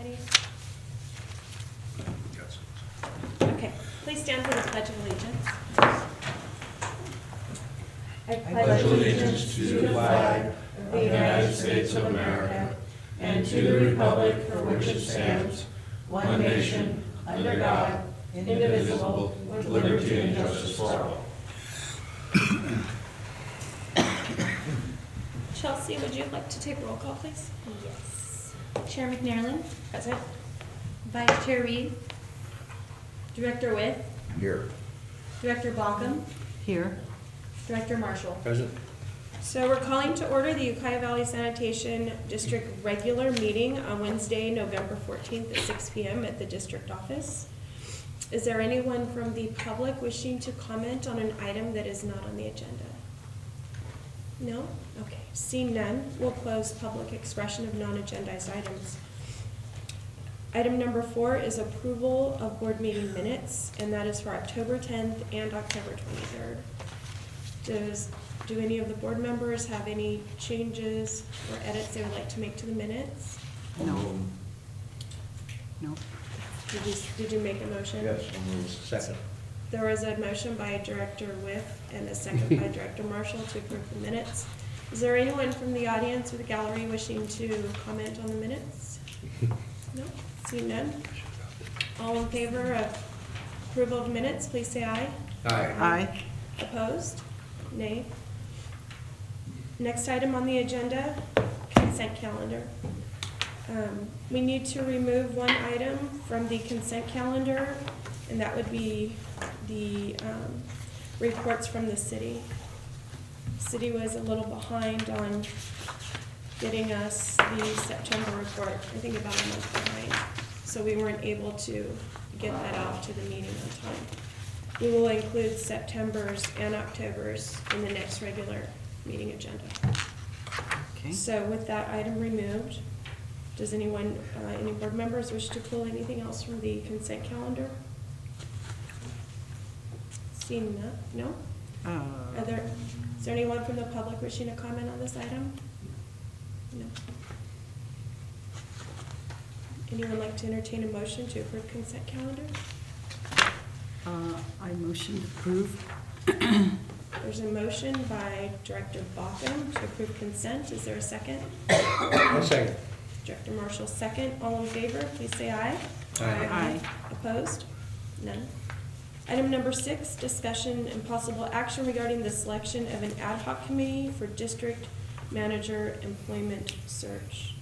Heidi? Okay, please stand for the Pledge of Allegiance. I pledge allegiance to the flag of the United States of America and to the republic for which it stands, one nation, under God, indivisible, with liberty and justice for all. Chelsea, would you like to take roll call, please? Yes. Chair McNairland? Present. Vice Chair Reed? Director With? Here. Director Balkum? Here. Director Marshall? Present. So we're calling to order the Ukiah Valley Sanitation District regular meeting on Wednesday, November 14th at 6 p.m. at the district office. Is there anyone from the public wishing to comment on an item that is not on the agenda? No? Okay. Seeing none, we'll close public expression of non-agendized items. Item number 4 is approval of board meeting minutes, and that is for October 10th and October 23rd. Do any of the board members have any changes or edits they would like to make to the minutes? No. No. Did you make a motion? Yes, second. There was a motion by Director With and a second by Director Marshall to approve the minutes. Is there anyone from the audience or the gallery wishing to comment on the minutes? No? Seeing none? All in favor of approval of minutes, please say aye. Aye. Aye. Opposed? Nay. Next item on the agenda, consent calendar. We need to remove one item from the consent calendar, and that would be the reports from the city. City was a little behind on getting us the September report, I think about a month behind. So we weren't able to get that out to the meeting on time. We will include September's and October's in the next regular meeting agenda. Okay. So with that item removed, does anyone, any board members wish to pull anything else from the consent calendar? Seeing none, no? Is there anyone from the public wishing to comment on this item? No. Anyone like to entertain a motion to approve consent calendar? I motion to approve. There's a motion by Director Balkum to approve consent. Is there a second? One second. Director Marshall, second. All in favor, please say aye. Aye. Opposed? None. Item number 6, discussion and possible action regarding the selection of an ad hoc committee for district manager employment search.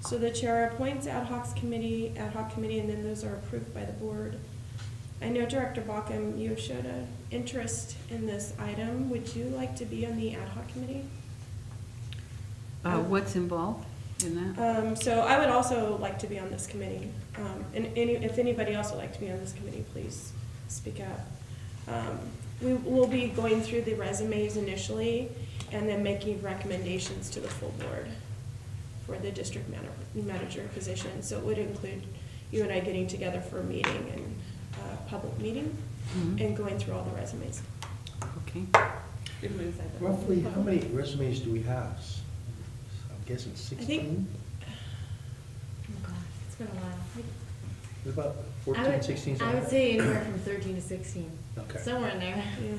So the chair appoints ad hoc committee, and then those are approved by the board. I know Director Balkum, you showed an interest in this item. Would you like to be on the ad hoc committee? What's involved in that? So I would also like to be on this committee. If anybody else would like to be on this committee, please speak up. We will be going through the resumes initially and then making recommendations to the full board for the district manager position. So it would include you and I getting together for a meeting and public meeting and going through all the resumes. Okay. Roughly, how many resumes do we have? I'm guessing I 16? think- Oh God, it's been a while. There's about I 14, would- 16, I something would like say anywhere from 13 to 16, that? Okay. somewhere in there. Yeah.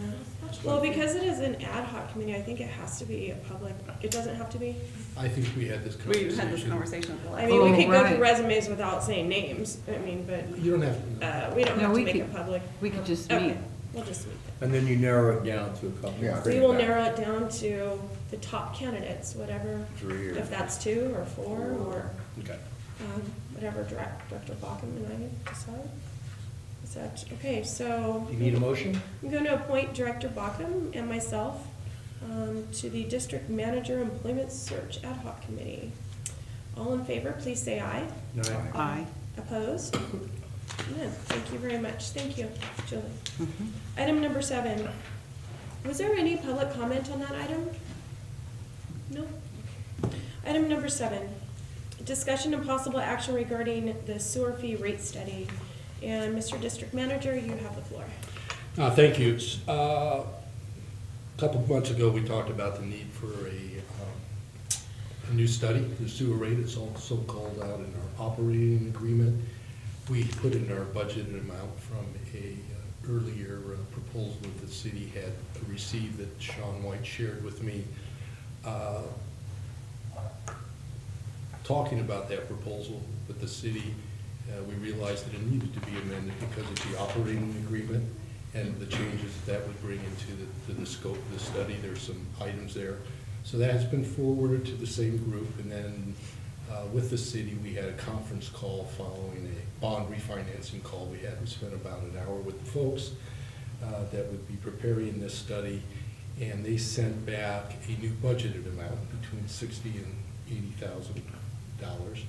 Well, because it is an ad hoc committee, I think it has to be a public, it doesn't have to be? I think we had this We conversation. had this conversation at the I last. mean, we Oh, could go right. through resumes without saying names, I mean, but You don't have to. we don't No, have to we make could- it public. We could just Okay, meet. we'll just meet it. And then you narrow it down to a couple. Yeah. We will narrow it down to the top candidates, whatever, 3 or if that's 2 or 4 or Okay. whatever Director Balkum and I decide. Is that, okay, so You need a motion? I'm going to appoint Director Balkum and myself to the District Manager Employment Search Ad Hoc Committee. All in favor, please say aye. Aye. Opposed? None. Thank you very much. Thank you, Julie. Mhm. Item number 7. Was there any public comment on that item? No? Item number 7. Discussion and possible action regarding the sewer fee rate study. And Mr. District Manager, you have the floor. Thank you. A couple of months ago, we talked about the need for a new study, the sewer rate, it's also called out in our operating operating agreement. We put in our budgeted amount from a earlier proposal that the city had received that Sean White shared with me. Talking about that proposal with the city, we realized that it needed to be amended because of the operating agreement and the changes that would bring into the scope of the study. There's some items there. So that has been forwarded to the same group, and then with the city, we had a conference call following a bond refinancing call we had. We spent about an hour with the folks that would be preparing this study, and they sent back a new budgeted amount between $60,000 and $80,000.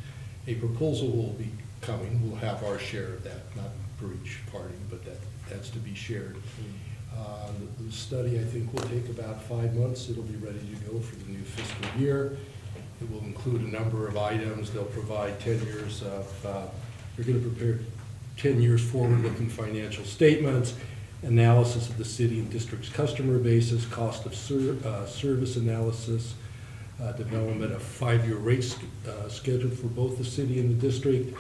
A proposal will be coming. We'll have our share of that, not for each party, but that's to be shared. The study, I think, will take about 5 months. It'll be ready to go for the new fiscal year. It will include a number of items. They'll provide 10 years of, they're going to prepare 10 years forward-looking financial statements, analysis of the city and district's customer bases, cost of service analysis, development of 5-year rate schedule for both the city and the district,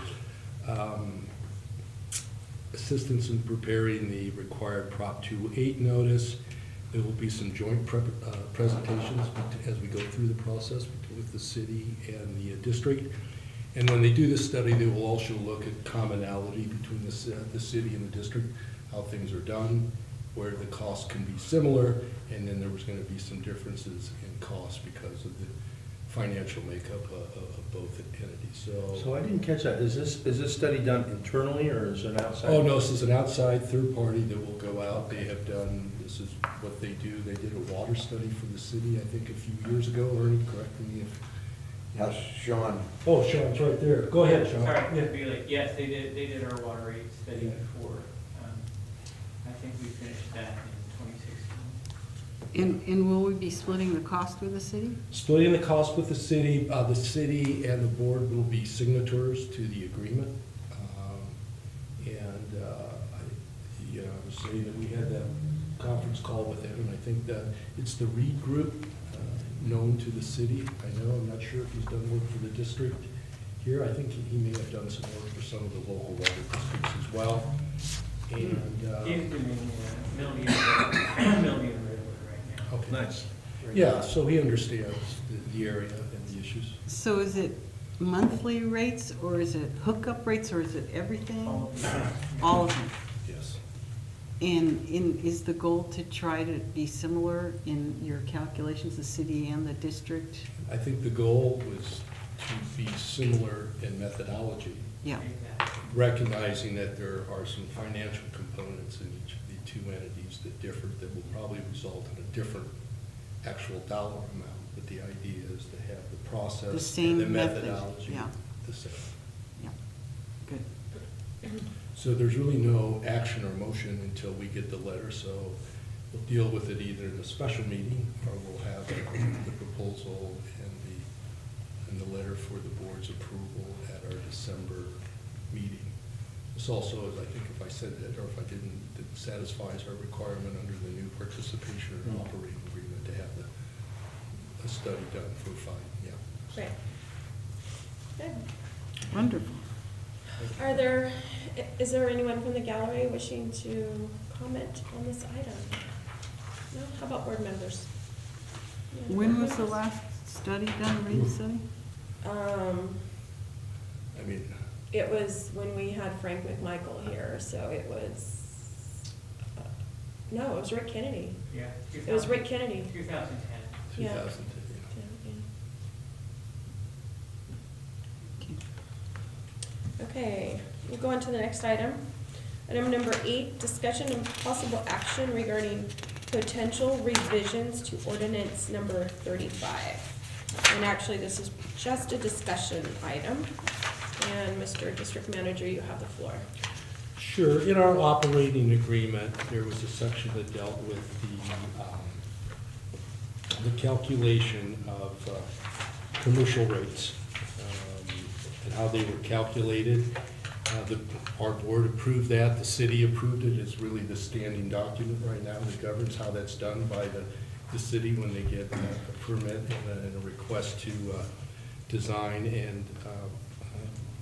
assistance in preparing the required Prop 2.8 notice. There will be some joint presentations as we go through the process with the city and the district. And when they do this study, they will also look at commonality between the city and the district, how things are done, where the costs can be similar, and then there was going to be some differences in cost because of the financial makeup of both entities. So I didn't catch that. Is this study done internally or is it outside? Oh, no, this is an outside third party that will go out. They have done, this is what they do. They did a water study for the city, I think, a few years ago. Ernie, correct me if. Yes, Sean. Oh, Sean's right there. Go ahead, Sean. Sorry, to be late. Yes, they did our water rate study before. I think we finished that in 2016. And will we be splitting the cost with the city? Splitting the cost with the city and the board will be signatories to the agreement. I was saying that we had that conference call with him, and I think that it's the Reed Group, known to the city. I'm not sure if he's done work for the district here. I think he may have done some work for some of the local water districts as well. And He's doing Mildian Redwood right now. okay. Nice. Yeah, so he understands the area and the issues. So is it monthly rates, or is it hookup rates, or is it everything? All of them. All of them. Yes. And is the goal to try to be similar in your calculations, the city and the district? I think the goal was to be similar in methodology, Yeah, Exactly. recognizing that there are some financial components in each of the two entities that differ, that will probably result in a different actual dollar amount. But the idea is to have the process The same and the method, methodology yeah. the same. yeah, good. So there's really no action or motion until we get the letter, so we'll deal with it either in a special meeting, or we'll have the proposal and the letter for the board's approval at our December meeting. This also is, I think if I said that, or if I didn't, it satisfies our requirement under the new participation and operating agreement to have a study done for 5, yeah. Great. Good. Wonderful. Is there anyone from the gallery wishing to comment on this item? No? How about board members? Yeah, When board was the members? last study done, rate study? I mean, It was when we had Frank McMichael here, so it was, no, it was Rick Kennedy. Yeah. It was Rick Kennedy. 2010. Yeah. 2010, Yeah. Okay, we'll go on to the next item. Item number 8, discussion and possible action regarding potential revisions to ordinance number 35. And actually, this is just a discussion item. And Mr. District Manager, you have the floor. Sure. In our operating agreement, there was a section that dealt with the calculation of commercial rates and how they were calculated. Our board approved that. The city approved it. It's really the standing document right now that governs how that's done by the city when they get a permit and a request to design and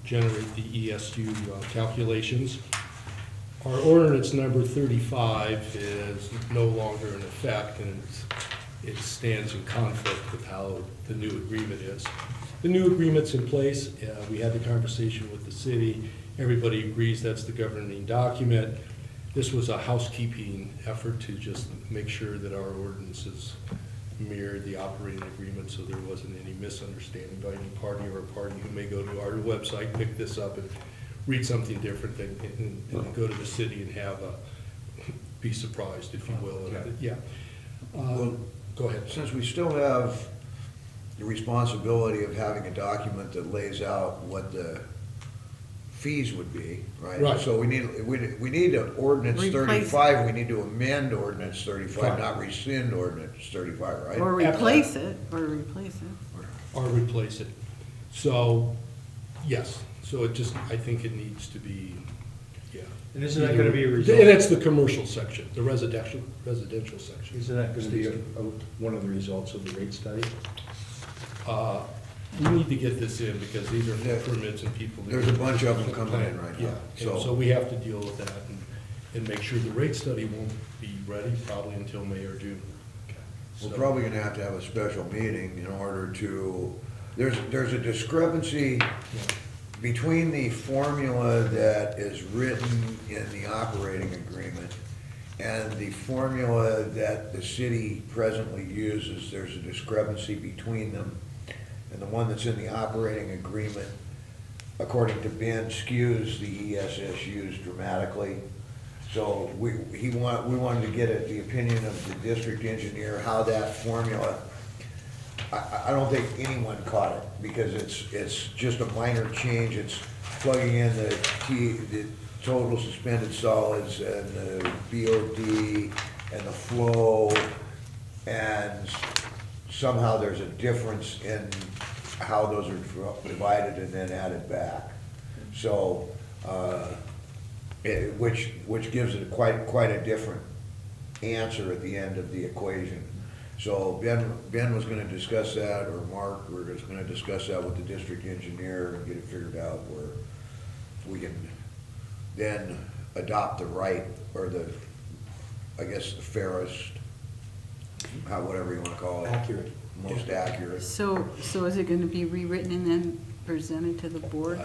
generate the ESU calculations. Our ordinance number 35 is no longer in effect, and it stands in conflict with how the new agreement is. The new agreement's in place. We had the conversation with the city. Everybody agrees that's the governing document. This was a housekeeping effort to just make sure that our ordinances mirrored the operating agreement, so there wasn't any misunderstanding by any party or a party who may go to our website, pick this up, and read something different and go to the city and have be surprised, if you will. Okay. Yeah. Well, Go ahead. Since we still have the responsibility of having a document that lays out what the fees would be, right? Right. So we need an ordinance Replace- 35, we need to amend ordinance 35, Fine. not rescind ordinance 35, right? Or replace it, or replace it. Or replace it. So, yes, so it just, I think it needs to be, yeah. And isn't that gonna be a And result? it's the commercial section, the residential section. Isn't that gonna be one of the results of the rate study? We need to get this in because these are for permits and people. There's a bunch of them coming in right now, Yeah, and so we have to deal with that and make sure the rate study won't be ready probably until May or June. We're So- probably gonna have to have a special meeting in order to, there's a discrepancy between the formula that is written in the operating agreement and the formula that the city presently uses. There's a discrepancy between them. And the one that's in the operating agreement, according to Ben, skews the ESSUs dramatically. So we wanted to get the opinion of the district engineer, how that formula, I don't think anyone caught it, because it's just a minor change. It's plugging in the total suspended solids and the BOD and the flow, and somehow there's a difference in how those are divided and then added back. So, which gives it quite a different answer at the end of the equation. So Ben was gonna discuss that, or Mark, we're just gonna discuss that with the district engineer and get it figured out where we can then adopt the right, or the, I guess, the fairest, whatever you wanna call it. Accurate. Most accurate. So is it gonna be rewritten and then presented to the board?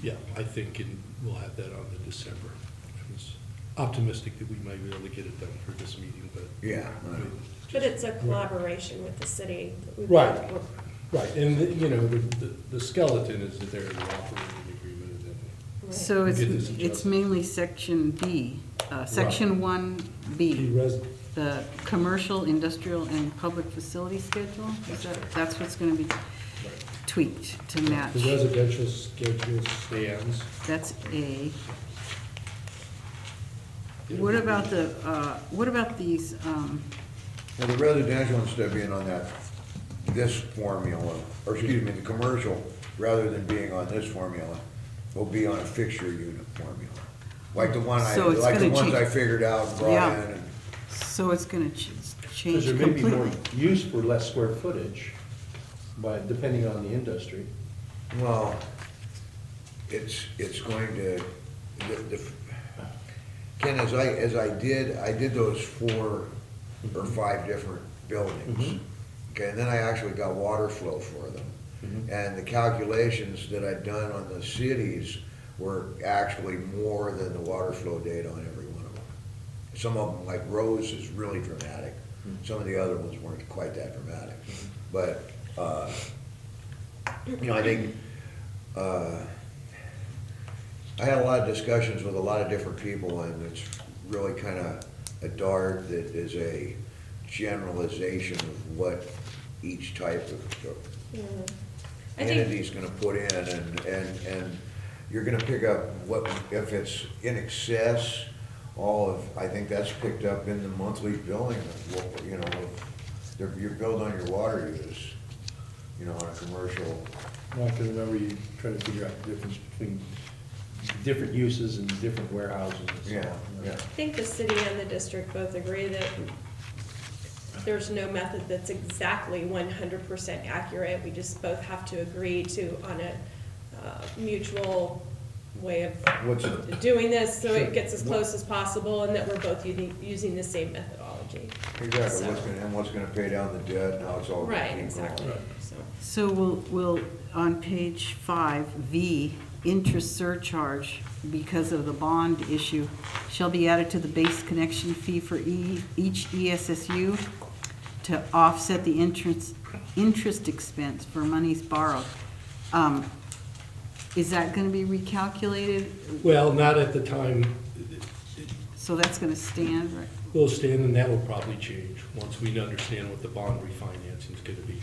Yeah, I think we'll have that on the December. I was optimistic that we might be able to get it done for this meeting, but. Yeah. I mean, But it's a collaboration with the city. Right. Right, and, the skeleton is that they're in the operating agreement, and then So We'll it's, get this it's adjusted. mainly section B, section 1B, the commercial, industrial, and public facility schedule? That's what's gonna be tweaked to match. The residential schedule stands. That's A. What about these, Well, the residential, instead of being on this formula, or excuse me, the commercial, rather than being on this formula, will be on a fixture unit formula. Like the one So it's like the gonna ones I change- figured out and brought Yeah. in. so it's gonna Because change there may be more completely? use for less square footage, but depending on the industry. Well, it's going to, Ken, as I did those 4 or 5 different buildings. Mhm. Okay, and then I actually got water flow for them. Mhm. And the calculations that I'd done on the cities were actually more than the water flow data on every one of them. Some of them, like Rose, is really dramatic. Some of the other ones weren't quite that dramatic. But, I think, I had a lot of discussions with a lot of different people, and it's really kind of a dart that is a generalization of what each type of I think, entity's gonna put in, and you're gonna pick up what, if it's in excess, I think that's picked up in the monthly billing, of what, you're billed on your water use, on a commercial. Well, I can remember you trying to figure out the difference between different uses and different warehouses and so on. Yeah. I think the city and the district both agree that there's no method that's exactly 100% accurate. We just both have to agree to, on a mutual way of What's it? doing this, so Sure. it gets as close as possible, and that we're both using the same methodology. Exactly, So- what's gonna pay down the debt, and how it's all. gonna Right, keep exactly, going. so. So we'll, on page 5, V, interest surcharge because of the bond issue shall be added to the base connection fee for each ESSU to offset the interest expense for monies borrowed. Is that gonna be recalculated? Well, not at the time, So that's gonna stand, right? we'll stand, and that will probably change once we understand what the bond refinancing is gonna be.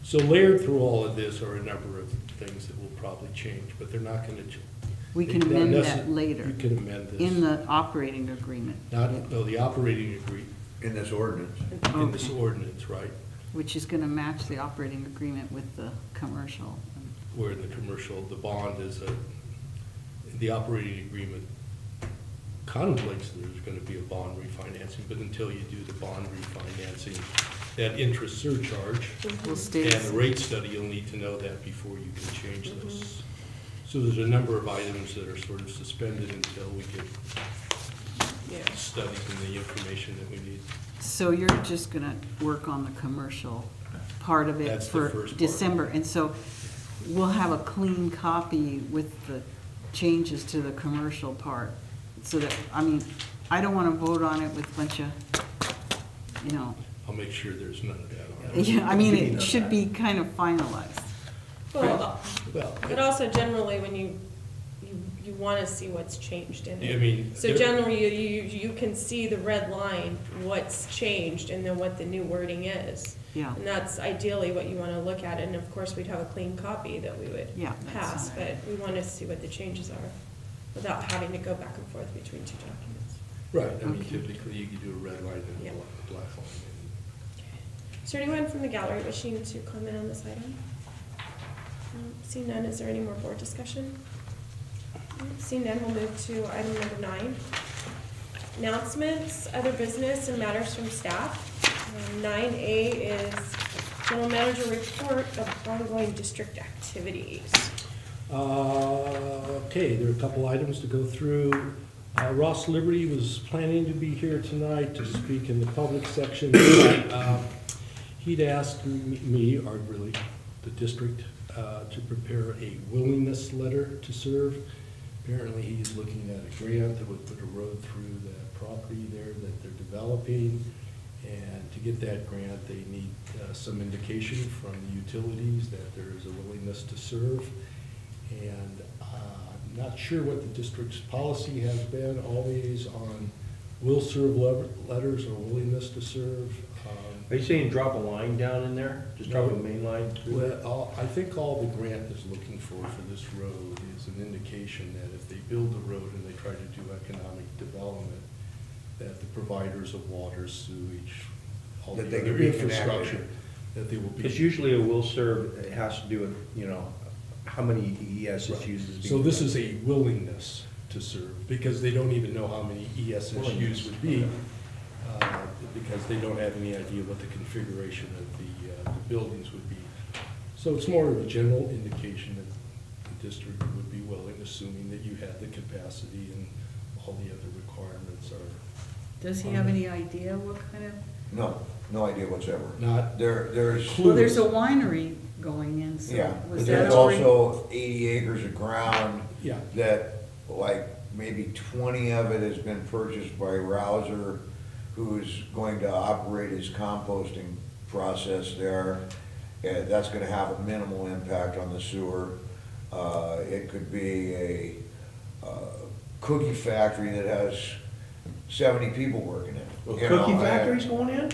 So layered through all of this are a number of things that will probably change, but they're not gonna change. We can amend that later You can amend this. in the operating agreement, No, the operating agreement, In this ordinance. in this Okay. ordinance, right, which is gonna match the operating agreement with the commercial. where the commercial, the bond is the operating agreement contemplates there's gonna be a bond refinancing, but until you do the bond refinancing, that interest surcharge Will stay. and the rate study, you'll need to know that before you can change this. So there's a number of items that are sort of suspended until we get Yeah. studies and the information that we need. So you're just gonna work on the commercial part of it That's the for first part. December, and so we'll have a clean copy with the changes to the commercial part, so that, I mean, I don't wanna vote on it with a bunch of, you know, I'll make sure there's none of that on it. yeah, I mean, it should be kind of finalized. Well, Well, but also generally, when you wanna see what's changed in I it. mean. So generally, you can see the red line, what's changed, and then what the new wording is. Yeah. And that's ideally what you wanna look at, and of course, we'd have a clean copy that we would Yeah, that's pass, all but right. we wanna see what the changes are, without having to go back and forth between two documents. Right, I mean, Okay. typically you could do a red line and Yeah. a black line. Is there anyone from the gallery wishing to comment on this item? Seeing none, is there any more board discussion? Seeing none, we'll move to item number 9. Announcements, other business, and matters from staff. 9A is general manager report of ongoing district activities. Okay, there are a couple items to go through. Ross Liberty was planning to be here tonight to speak in the public section. But, he'd asked me, or really the district, to prepare a willingness letter to serve. Apparently, he's looking at a grant that would put a road through that property there that they're developing. And to get that grant, they need some indication from the utilities that there is a willingness to serve. And I'm not sure what the district's policy has been always on will serve letters or willingness to serve. Are you saying drop a line down in there? Just drop a main line through there? Well, I think all the grant is looking for this road is an indication that if they build the road and they try to do economic development, that the providers of water, sewage, all the That they other can be infrastructure, connected. that they will be. Because usually a will serve, it has to do with, you know, how many ESSUs is being. So this is a willingness to serve, because they don't even know how many ESSUs would be, because they don't have any idea what the configuration of the buildings would be. So it's more of a general indication that the district would be willing, assuming that you have the capacity and all the other requirements are Does he have any idea what kind of? No idea whatsoever. not. There's, Well, there's a winery going in, so yeah, was but that there's already? also 80 acres of ground Yeah. that, like, maybe 20 of it has been purchased by Rouser, who's going to operate his composting process there. And that's gonna have a minimal impact on the sewer. It could be a cookie factory that has 70 people working in it. Well, You know, cookie factories going in?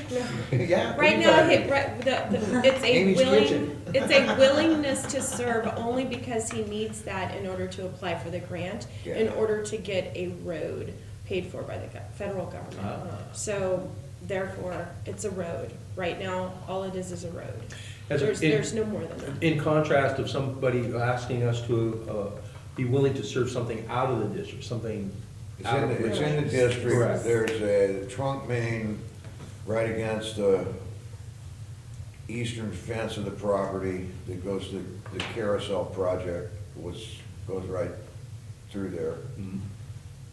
Yeah. Right cookie now, factory. it's a Amy's Kitchen. it's a willingness to serve only because he needs that in order to apply for the grant, in Yeah. order to get a road paid for by the federal government. Ah. So therefore, it's a road. Right now, all it is a road. As a- There's no more than that. In contrast of somebody asking us to be willing to serve something out of the district, something It's out in, of. it's in the district, Correct. there's a trunk main right against the eastern fence of the property that goes to the carousel project. goes right through there, Mhm.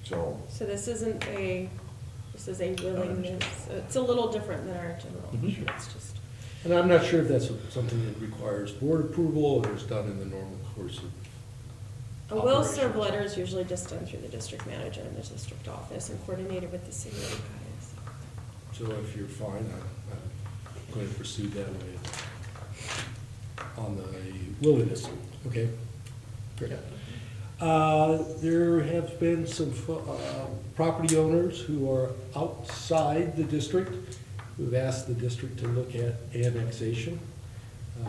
so. So this is a willingness, it's a little different than our general, Mhm. it's just, And I'm not sure if that's something that requires board approval or is done in the normal course of a will serve operations. letter is usually just done through the district manager and the district office and coordinated with the city of Ukiah. So if you're fine, I'm going to pursue that way on the willingness, okay? Great. There have been some property owners who are outside the district who've asked the district to look at annexation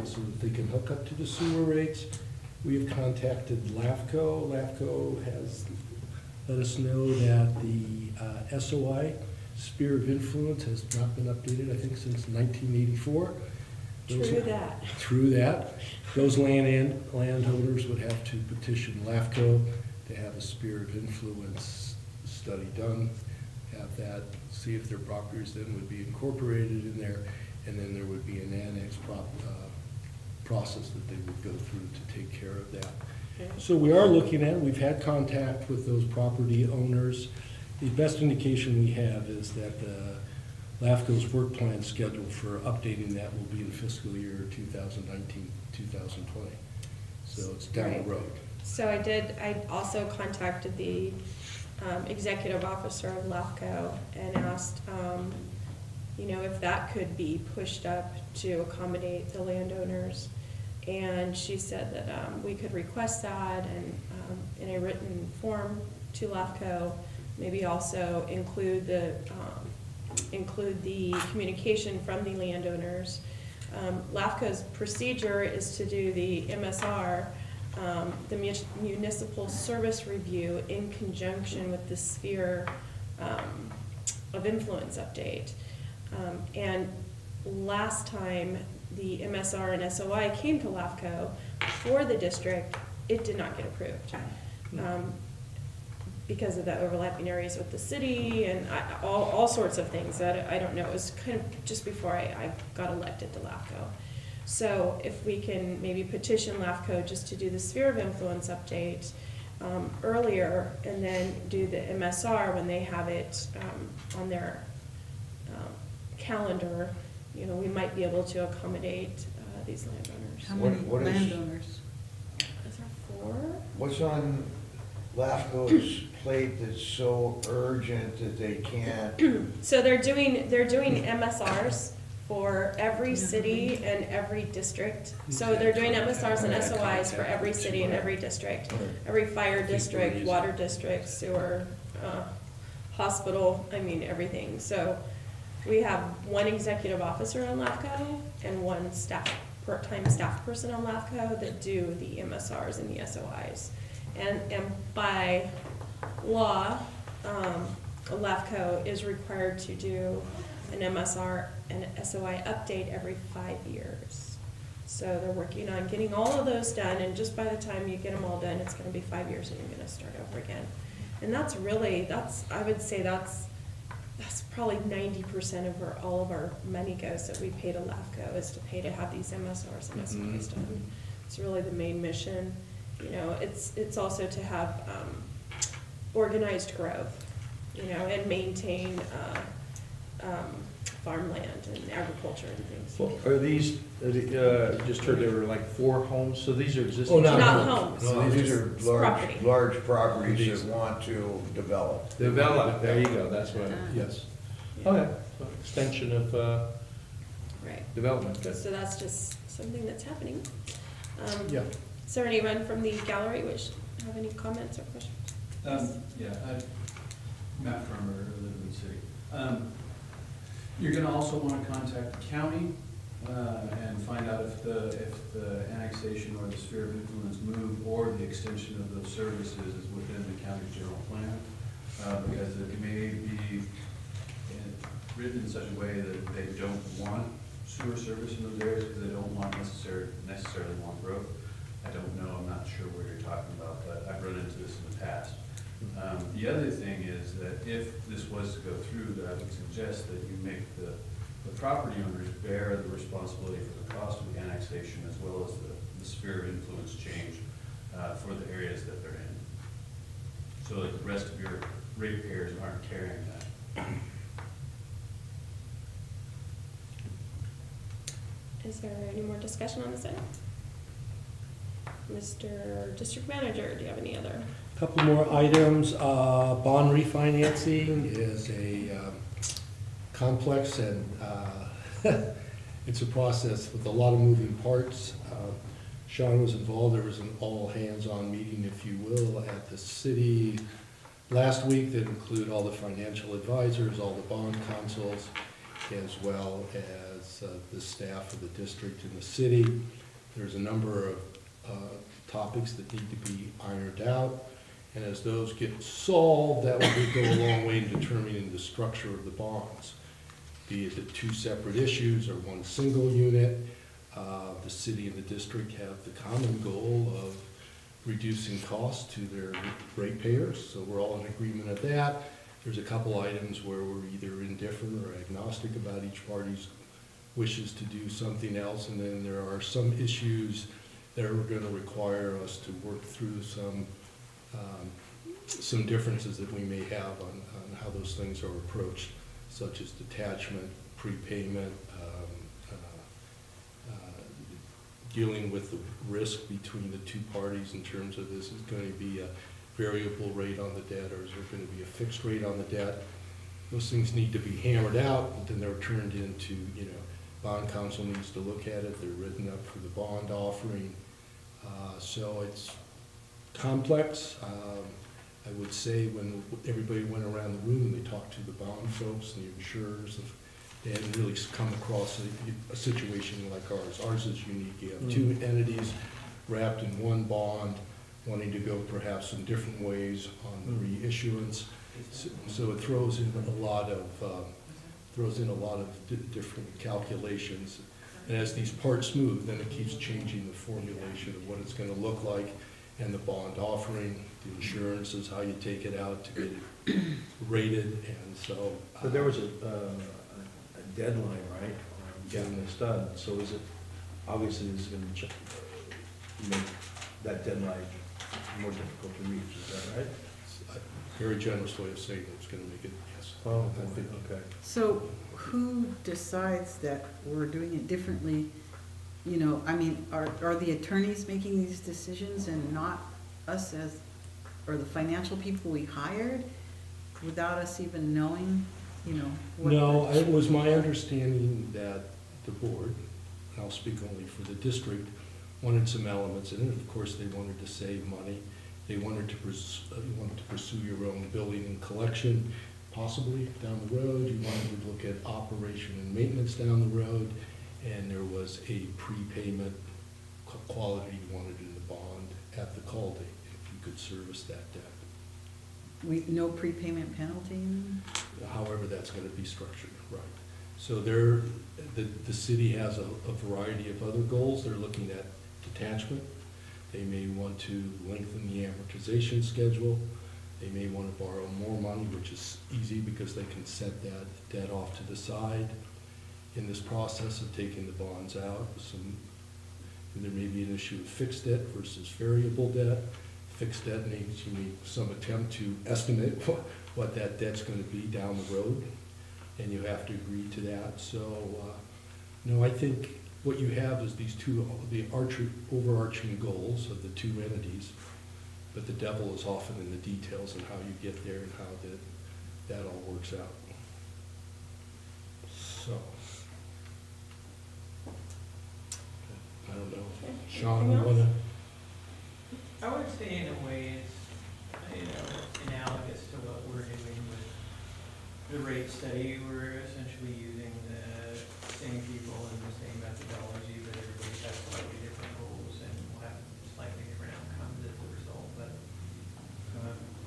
so that they can hook up to the sewer rates. We have contacted LAFCO. LAFCO has let us know that the SOI, Sphere of Influence, has not been updated, I think, since 1984. Through that. Those landowners would have to petition LAFCO to have a Sphere of Influence study done, have that, see if their properties then would be incorporated in there, and then there would be an annex process that they would go through to take care of that. So we are looking at, we've had contact with those property owners. The best indication we have is that LAFCO's work plan schedule for updating that will be in fiscal year 2019, 2020. So it's down the Right. road. So I also contacted the executive officer of LAFCO and asked, if that could be pushed up to accommodate the landowners. And she said that we could request that and in a written form to LAFCO, maybe also include the communication from the landowners. LAFCO's procedure is to do the MSR, the Municipal Service Review, in conjunction with the Sphere of Influence update. And last time the MSR and SOI came to LAFCO for the district, it did not get approved. Because of the overlapping areas with the city and all sorts of things that I don't know. It was kind of just before I got elected to LAFCO. So if we can maybe petition LAFCO just to do the Sphere of Influence update earlier and then do the MSR when they have it on their calendar, we might be able to accommodate these landowners. How many What is- landowners? Is there 4? What's on LAFCO's plate that's so urgent that they can't? So they're doing MSRs for every city and every district. So they're doing MSRs and SOIs for every city and every district, every fire district, water district, sewer, hospital, everything. So we have one executive officer on LAFCO and one part-time staff person on LAFCO that do the MSRs and the SOIs. And by law, LAFCO is required to do an MSR and SOI update every 5 years. So they're working on getting all of those done, and just by the time you get them all done, it's gonna be 5 years and you're gonna start over again. And I would say that's probably 90% of all of our money goes that we pay to LAFCO is to pay to have these MSRs and SOIs done. It's really the main mission. It's also to have organized growth, and maintain farmland and agriculture and things. Well, are these, just heard there were like 4 homes, so these are existing? Oh, no. Not homes. No, these are It's property. large properties that want to develop. Develop, there you go, that's what, Yes. okay, so extension of Right. development, good. So that's just something that's happening. Yeah. Is there anyone from the gallery wish to have any comments or questions? Matt Farmer, I live in the city. You're gonna also wanna contact the county, and find out if the annexation or the sphere of influence move or the extension of those services is within the county general plan. Because it may be written in such a way that they don't want sewer service in those areas, because they don't want necessarily want growth. I don't know, I'm not sure what you're talking about, but I've run into this in the past. The other thing is that if this was to go through, that I would suggest that you make the property owners bear the responsibility for the cost of the annexation as well as the sphere of influence change. for the areas that they're in. So that the rest of your ratepayers aren't carrying that. Is there any more discussion on this item? Mr. District Manager, do you have any other? Couple more items. Bond refinancing is a complex and it's a process with a lot of moving parts. Sean was involved. There was an all-hands-on meeting, if you will, at the city last week that included all the financial advisors, all the bond counsels, as well as the staff of the district and the city. There's a number of topics that need to be ironed out. And as those get solved, that will go a long way in determining the structure of the bonds. Be it the two separate issues or one single unit. The city and the district have the common goal of reducing costs to their ratepayers, so we're all in agreement of that. There's a couple items where we're either indifferent or agnostic about each party's wishes to do something else, and then there are some issues that are going to require us to work through some differences that we may have on how those things are approached, such as detachment, prepayment, dealing with the risk between the two parties in terms of this is going to be a variable rate on the debt or is there going to be a fixed rate on the debt. Those things need to be hammered out, and then they're turned into, bond counsel needs to look at it, they're written up for the bond offering. So it's complex. I would say when everybody went around the room, they talked to the bond folks and the insurers, they hadn't really come across a situation like ours. Ours is unique. You have two entities wrapped in one bond, wanting to go perhaps in different ways on the reissuance. So it throws in a lot of different calculations. And as these parts move, then it keeps changing the formulation of what it's going to look like, and the bond offering, the insurance is how you take it out to get it rated, and so. But there was a deadline, right, on getting this done, so is it, obviously this is going to make that deadline more difficult to reach, is that right? A very generous way of saying it. It's going to make it, yes. Oh, I think. okay. So who decides that we're doing it differently? Are the attorneys making these decisions and not us or the financial people we hired without us even knowing, what? No, it was my understanding that the board, and I'll speak only for the district, wanted some elements in it. Of course, they wanted to save money. They wanted to pursue your own billing and collection, possibly down the road. You wanted to look at operation and maintenance down the road. And there was a prepayment quality you wanted in the bond at the call date, if you could service that debt. No prepayment penalty? However that's going to be structured, right. So the city has a variety of other goals. They're looking at detachment. They may want to lengthen the amortization schedule. They may want to borrow more money, which is easy because they can set that debt off to the side. In this process of taking the bonds out, there may be an issue of fixed debt versus variable debt. Fixed debt means you need some attempt to estimate what that debt's going to be down the road, and you have to agree to that. So, no, I think what you have is these two, the overarching goals of the two entities, but the devil is often in the details and how you get there and how that all works out. So. I don't know. Okay. Sean, you Anything wanna? I would say in a way it's analogous to what we're doing with the rate study. We're essentially using the same people and the same methodology, but everybody has slightly different goals and we'll have slightly different outcomes as a result. But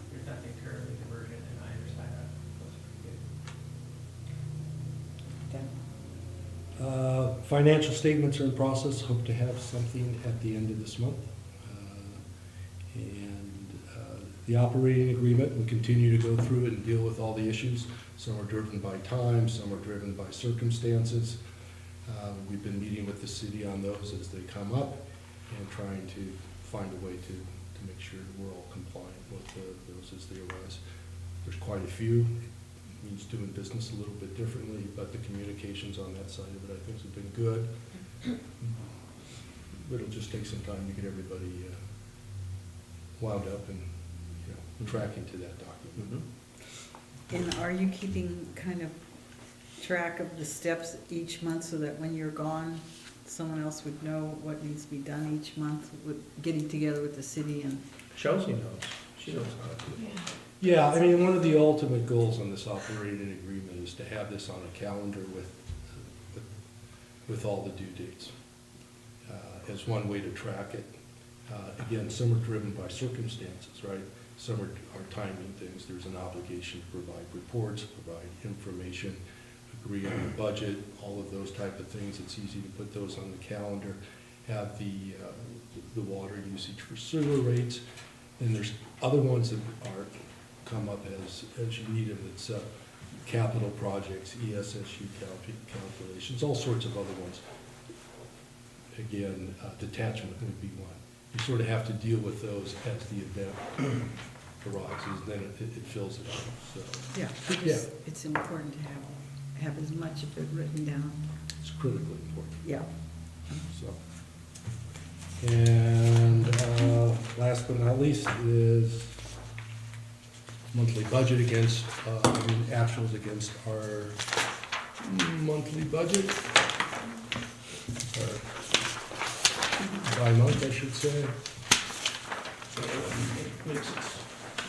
there's nothing terribly divergent in either side. That's pretty good. Financial statements are in process. Hope to have something at the end of this month. The operating agreement, we continue to go through it and deal with all the issues. Some are driven by time, some are driven by circumstances. We've been meeting with the city on those as they come up and trying to find a way to make sure that we're all compliant with those as they arise. There's quite a few. It means doing business a little bit differently, but the communications on that side of it, I think, have been good. But it'll just take some time to get everybody wound up and, tracking to that document. And are you keeping kind of track of the steps each month so that when you're gone, someone else would know what needs to be done each month, with getting together with the city and? Chelsea knows. She knows how to do it. Yeah, I mean, one of the ultimate goals on this operating agreement is to have this on a calendar with all the due dates, as one way to track it. Again, some are driven by circumstances, right? Some are timing things. There's an obligation to provide reports, provide information, agree on the budget, all of those type of things. It's easy to put those on the calendar, have the water usage for sewer rates. And there's other ones that come up as you need them. It's capital projects, ESSU calculations, all sorts of other ones. Again, detachment would be one. You sort of have to deal with those as the event arises, then it fills it up, so. Yeah, because it's important to have as much of it written down. It's critically important, Yeah. so. And last but not least is monthly budget against, actuals against our monthly budget. Or by month, I should say. Makes it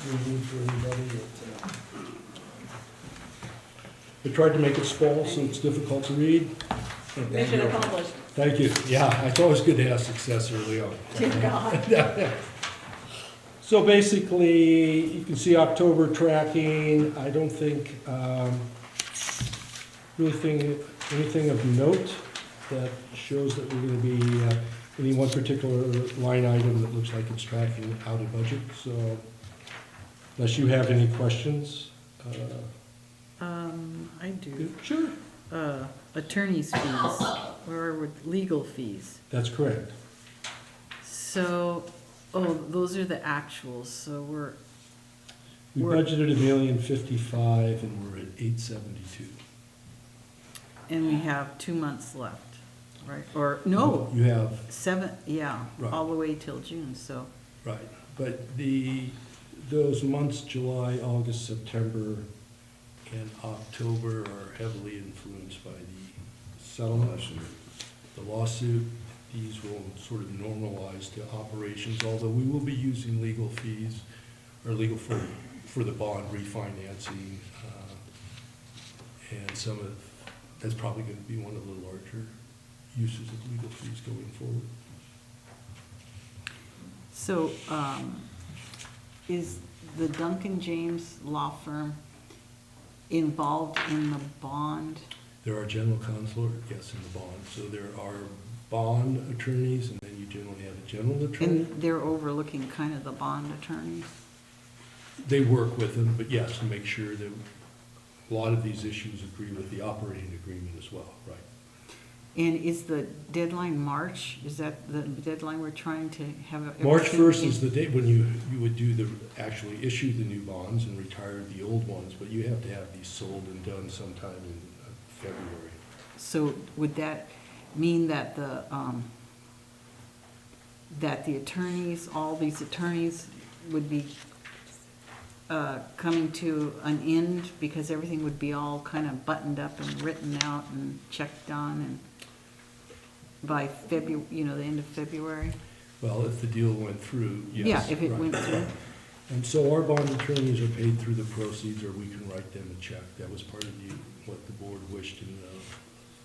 easy for everybody. We tried to make it small so it's difficult to read. Mission accomplished. Thank you. Yeah, it's always good to have success early on. Dear God. So basically, you can see October tracking. I don't think, anything of note that shows that we're going to be any one particular line item that looks like it's tracking out of budget. So unless you have any questions. I do. Sure. Attorney's fees, or with legal fees. That's correct. So, those are the actuals, so We budgeted $1,055,000 and we're at $872,000. and we have 2 months left, right? Or, no, You have, 7, yeah, Right. all the way till June, so. right, but those months, July, August, September, and October are heavily influenced by the settlement, the lawsuit. These will sort of normalize to operations, although we will be using legal fees, or legal for the bond refinancing, and that's probably going to be one of the larger uses of legal fees going forward. So, is the Duncan James law firm involved in the bond? There are general counsel, yes, in the bond. So there are bond attorneys, and then you generally have a general attorney. And they're overlooking kind of the bond attorneys? They work with them, but yes, to make sure that a lot of these issues agree with the operating agreement as well, right? And is the deadline March? Is that the deadline we're trying to have? March everything 1st in? is the date when you would actually issue the new bonds and retire the old ones, but you have to have these sold and done sometime in February. So would that mean that the attorneys, all these attorneys would be coming to an end because everything would be all kind of buttoned up and written out and checked on and by February, the end of February? Well, if the deal went through, yes. Yeah, if it right. went through. And so our bond attorneys are paid through the proceeds, or we can write them a check. That was part of what the board wished in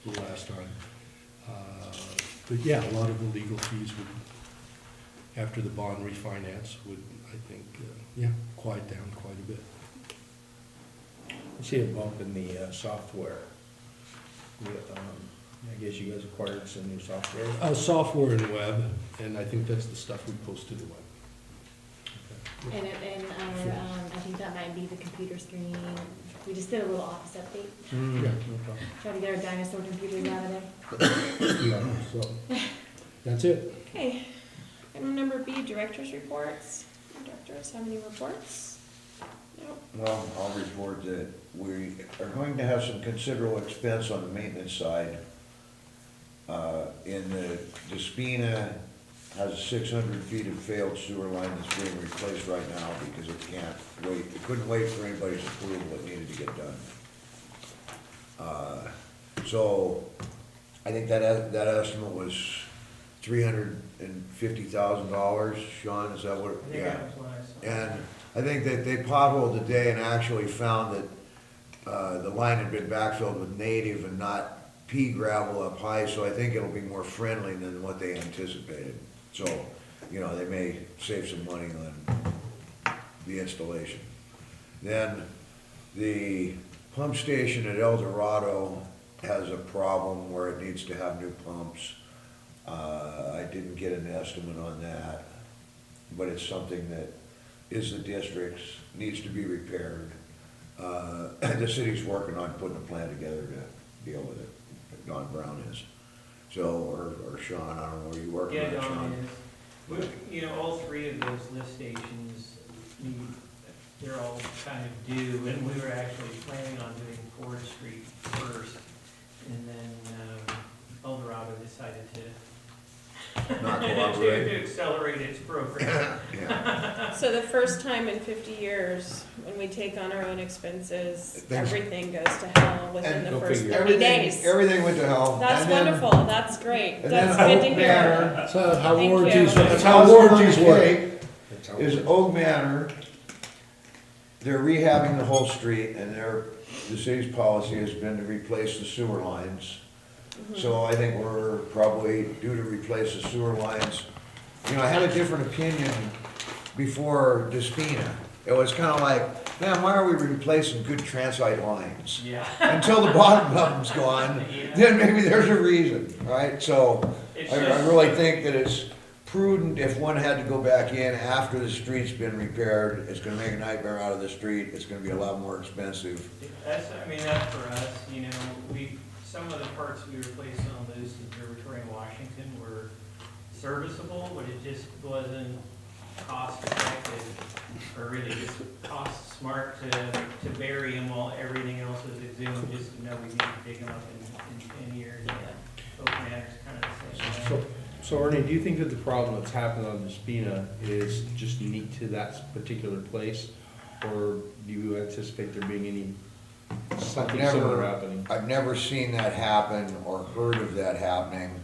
the last time. But yeah, a lot of the legal fees would, after the bond refinance, would, I think, quiet down quite a bit. I see a bump in the software. I guess you guys acquired some new software. Software and web, and I think that's the stuff we post to the web. And I think that might be the computer screen. We just did a little office update. Mm, Yeah. no problem. Try to get our dinosaur computers out of there. So, that's it. Okay. Item number B, director's reports. Directors have any reports? No. Well, I'll report that we are going to have some considerable expense on the maintenance side. In the Despina has 600 feet of failed sewer line that's being replaced right now because it can't wait, it couldn't wait for anybody's approval, it needed to get done. So, I think that estimate was $350,000, Sean, is that what? I think that was what I saw. And I think that they potholed today and actually found that, the line had been backfilled with native and not pea gravel up high, so I think it'll be more friendly than what they anticipated. So, they may save some money on the installation. Then, the pump station at El Dorado has a problem where it needs to have new pumps. I didn't get an estimate on that, but it's something that is the district's, needs to be repaired. The city's working on putting a plan together to deal with it, Don Brown is. So, or Sean, I don't know, are you working on it, Yeah, Sean? Don is. All three of those lift stations they're all kind of due, and we were actually planning on doing Ford Street first, and then El Dorado decided to Not cooperate. to accelerate its program. Yeah. So the first time in 50 years, when we take on our own expenses, Thanks. everything goes to hell within And the go first figure. 30 days. Everything went to hell. That's And then- wonderful, that's great, And that's then good to Oak hear. Manor, That's how Thank warranties, you. that's how warranties work. is Oak Manor, they're rehabbing the whole street, and the city's policy has been to replace the sewer lines. So I think we're probably due to replace the sewer lines. I had a different opinion before Despina. It was kind of like, man, why are we replacing good transite lines? Yeah. Until the bottom of them's gone, Yeah. then maybe there's a reason, right? So It's I just- really think that it's prudent if one had to go back in after the street's been repaired. It's gonna make a nightmare out of the street, it's gonna be a lot more expensive. That's for us, some of the parts we replaced on Loose Observatory in Washington were serviceable, but it just wasn't cost effective, or really just cost smart to bury them while everything else was exhumed, just to know we need to dig them up in 10 years. Oak Manor's kind of the same way. So Ernie, do you think that the problem that's happened on Despina is just unique to that particular place? Or do you anticipate there being any, something similar happening? I've never seen that happen or heard of that happening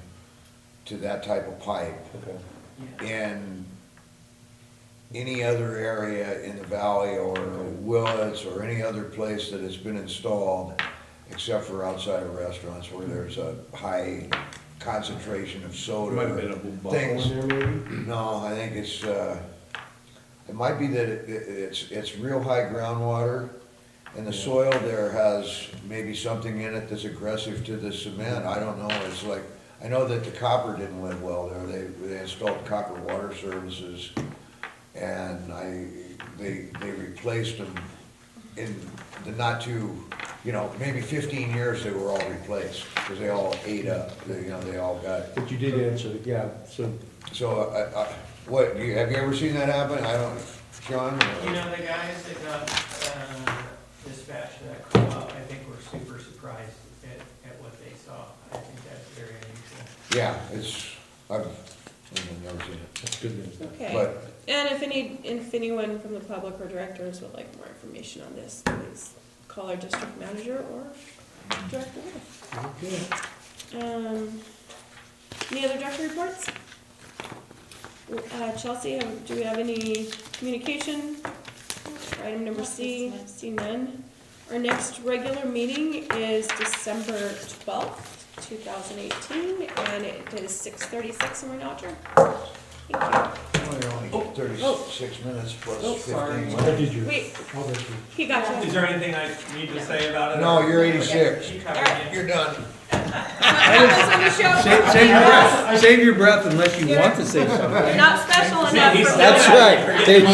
to that type of pipe. Okay. Yeah. In any other area in the valley or Willits or any other place that has been installed, except for outside of restaurants where there's a high concentration of soda. Might have been a bubble things. in there maybe? No, I think it's, it might be that it's real high groundwater, and the soil there has maybe something in it that's aggressive to the cement. I don't know, it's like, I know that the copper didn't live well there. They installed copper water services, and they replaced them in the not too, maybe 15 years they were all replaced, because they all ate up, they all got. But you did answer, yeah, so. So, have you ever seen that happen? I don't, Sean? The guys that got dispatched to that co-op, I think were super surprised at what they saw. I think that's very unusual. Yeah, I've never seen it. That's good news. Okay, But, and if anyone from the public or directors would like more information on this, please call our district manager or director. Okay. Any other director reports? Chelsea, do we have any communication? Item number C, see none. Our next regular meeting is December 12th, 2018, and it is 6:36 and we're now adjourned. Thank only 36 minutes plus 15 sorry. minutes. What did you? you. Wait, How about you? he got you. Is there anything I need to say about it? No, you're 86. You covered it. You're done. That was on the show. Save your breath, save your breath unless you want to say something. You're not special enough for me. That's right, there you go.